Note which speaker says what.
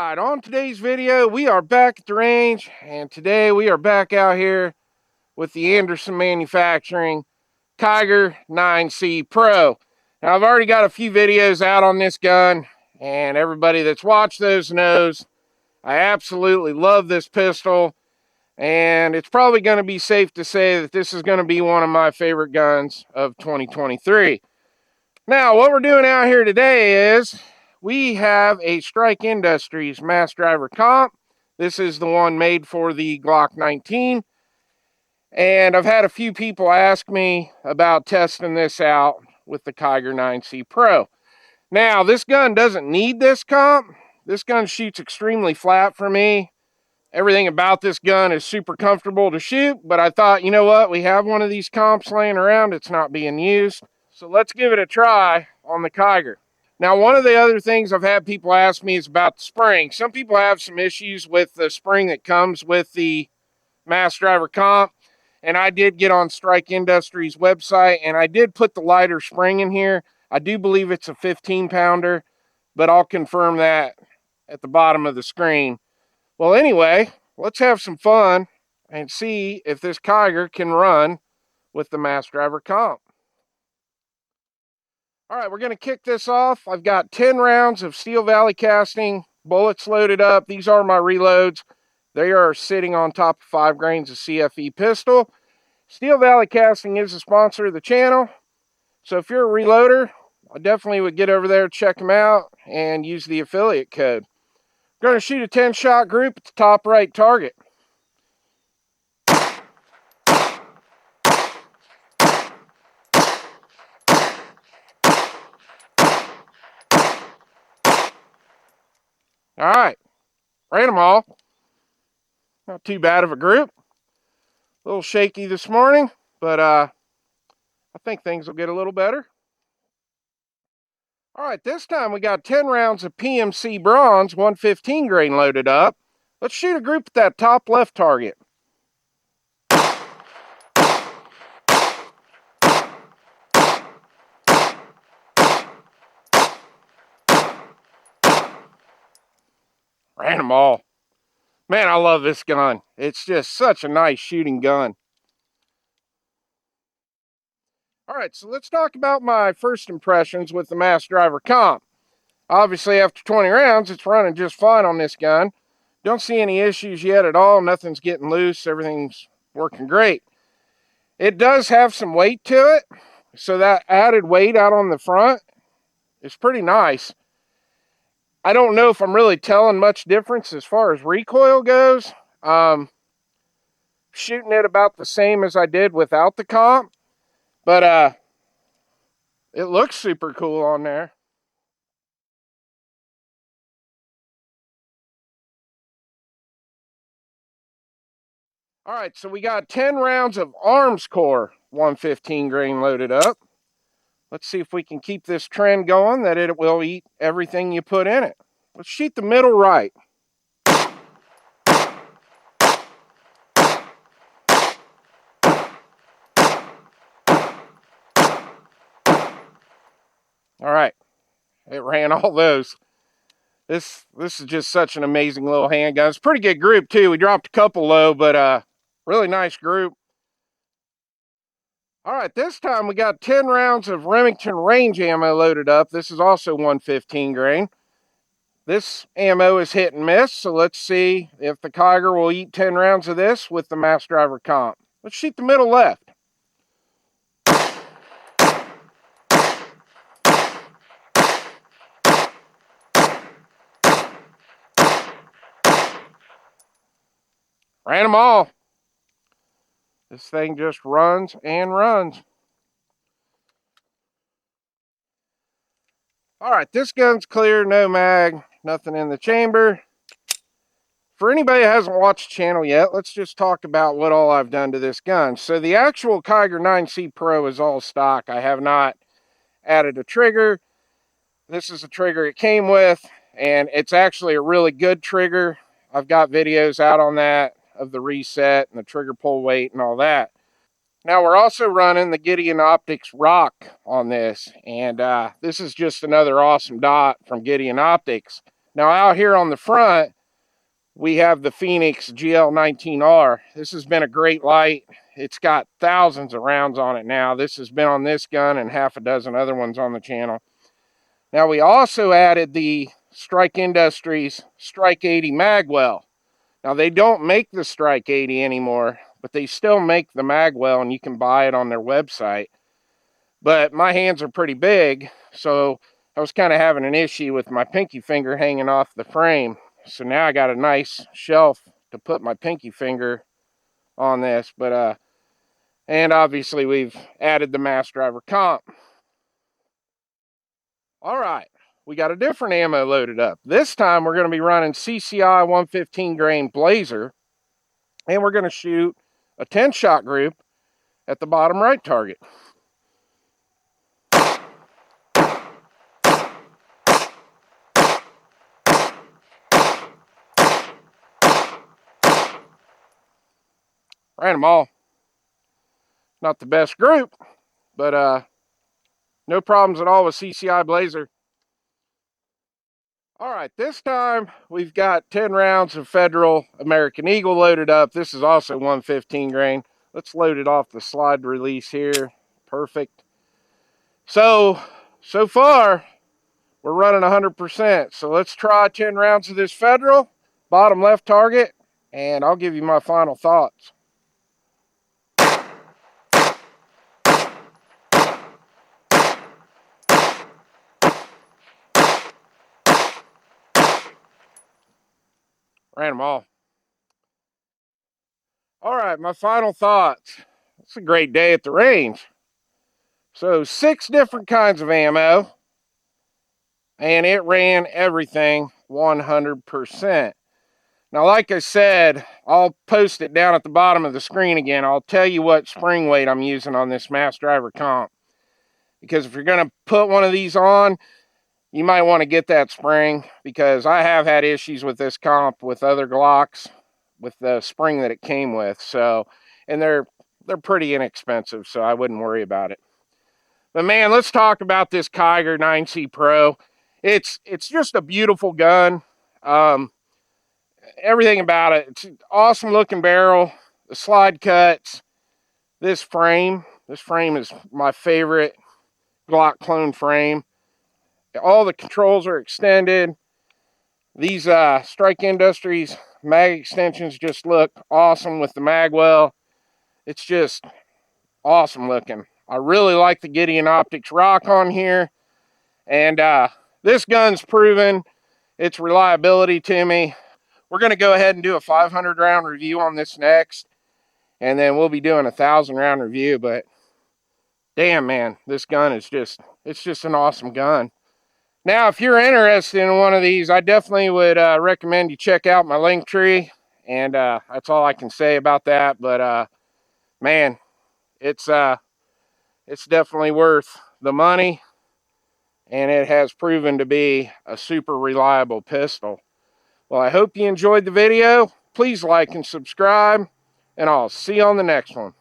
Speaker 1: Alright, on today's video, we are back at the range, and today we are back out here with the Anderson Manufacturing Kiger-9C Pro. Now, I've already got a few videos out on this gun, and everybody that's watched those knows I absolutely love this pistol, and it's probably going to be safe to say that this is going to be one of my favorite guns of 2023. Now, what we're doing out here today is we have a Strike Industries mass driver comp. This is the one made for the Glock 19. And I've had a few people ask me about testing this out with the Kiger-9C Pro. Now, this gun doesn't need this comp. This gun shoots extremely flat for me. Everything about this gun is super comfortable to shoot, but I thought, you know what? We have one of these comps laying around. It's not being used. So let's give it a try on the Kiger. Now, one of the other things I've had people ask me is about the spring. Some people have some issues with the spring that comes with the mass driver comp. And I did get on Strike Industries website, and I did put the lighter spring in here. I do believe it's a 15-pounder, but I'll confirm that at the bottom of the screen. Well, anyway, let's have some fun and see if this Kiger can run with the mass driver comp. All right, we're going to kick this off. I've got 10 rounds of Steel Valley casting bullets loaded up. These are my reloads. They are sitting on top of 5 grains of CFE pistol. Steel Valley Casting is a sponsor of the channel. So if you're a reloader, I definitely would get over there, check them out, and use the affiliate code. We're going to shoot a 10-shot group at the top right target. All right, ran them all. Not too bad of a group. A little shaky this morning, but I think things will get a little better. All right, this time we got 10 rounds of PMC Bronze 115 grain loaded up. Let's shoot a group at that top left target. Ran them all. Man, I love this gun. It's just such a nice shooting gun. All right, so let's talk about my first impressions with the mass driver comp. Obviously, after 20 rounds, it's running just fine on this gun. Don't see any issues yet at all. Nothing's getting loose. Everything's working great. It does have some weight to it, so that added weight out on the front is pretty nice. I don't know if I'm really telling much difference as far as recoil goes. Shooting it about the same as I did without the comp, but it looks super cool on there. All right, so we got 10 rounds of Arms Core 115 grain loaded up. Let's see if we can keep this trend going that it will eat everything you put in it. Let's shoot the middle right. All right, it ran all those. This is just such an amazing little handgun. It's a pretty good group too. We dropped a couple low, but really nice group. All right, this time we got 10 rounds of Remington Range ammo loaded up. This is also 115 grain. This ammo is hit and miss, so let's see if the Kiger will eat 10 rounds of this with the mass driver comp. Let's shoot the middle left. Ran them all. This thing just runs and runs. All right, this gun's clear, no mag, nothing in the chamber. For anybody who hasn't watched the channel yet, let's just talk about what all I've done to this gun. So the actual Kiger-9C Pro is all stock. I have not added a trigger. This is a trigger it came with, and it's actually a really good trigger. I've got videos out on that of the reset and the trigger pull weight and all that. Now we're also running the Gideon Optics Rock on this, and this is just another awesome dot from Gideon Optics. Now out here on the front, we have the Phoenix GL19R. This has been a great light. It's got thousands of rounds on it now. This has been on this gun and half a dozen other ones on the channel. Now we also added the Strike Industries Strike 80 Magwell. Now they don't make the Strike 80 anymore, but they still make the Magwell and you can buy it on their website. But my hands are pretty big, so I was kind of having an issue with my pinky finger hanging off the frame. So now I got a nice shelf to put my pinky finger on this. But and obviously we've added the Mass Driver comp. All right, we got a different ammo loaded up. This time we're going to be running CCI 115 grain Blazer, and we're going to shoot a 10-shot group at the bottom right target. Ran them all. Not the best group, but no problems at all with CCI Blazer. All right, this time we've got 10 rounds of Federal American Eagle loaded up. This is also 115 grain. Let's load it off the slide release here. Perfect. So far, we're running 100%. So let's try 10 rounds of this Federal, bottom left target, and I'll give you my final thoughts. Ran them all. All right, my final thoughts. It's a great day at the range. So 6 different kinds of ammo, and it ran everything 100%. Now, like I said, I'll post it down at the bottom of the screen again. I'll tell you what spring weight I'm using on this Mass Driver comp. Because if you're going to put one of these on, you might want to get that spring, because I have had issues with this comp with other Glocks with the spring that it came with. So, and they're pretty inexpensive, so I wouldn't worry about it. But man, let's talk about this Kiger-9C Pro. It's just a beautiful gun. Everything about it. It's an awesome looking barrel. The slide cuts. This frame is my favorite Glock clone frame. All the controls are extended. These Strike Industries mag extensions just look awesome with the magwell. It's just awesome looking. I really like the Gideon Optics rock on here. And this gun's proven its reliability to me. We're going to go ahead and do a 500 round review on this next. And then we'll be doing a 1,000 round review. But damn, man, this gun is it's just an awesome gun. Now, if you're interested in one of these, I definitely would recommend you check out my link tree. And that's all I can say about that. But man, it's definitely worth the money. And it has proven to be a super reliable pistol. Well, I hope you enjoyed the video. Please like and subscribe, and I'll see you on the next one.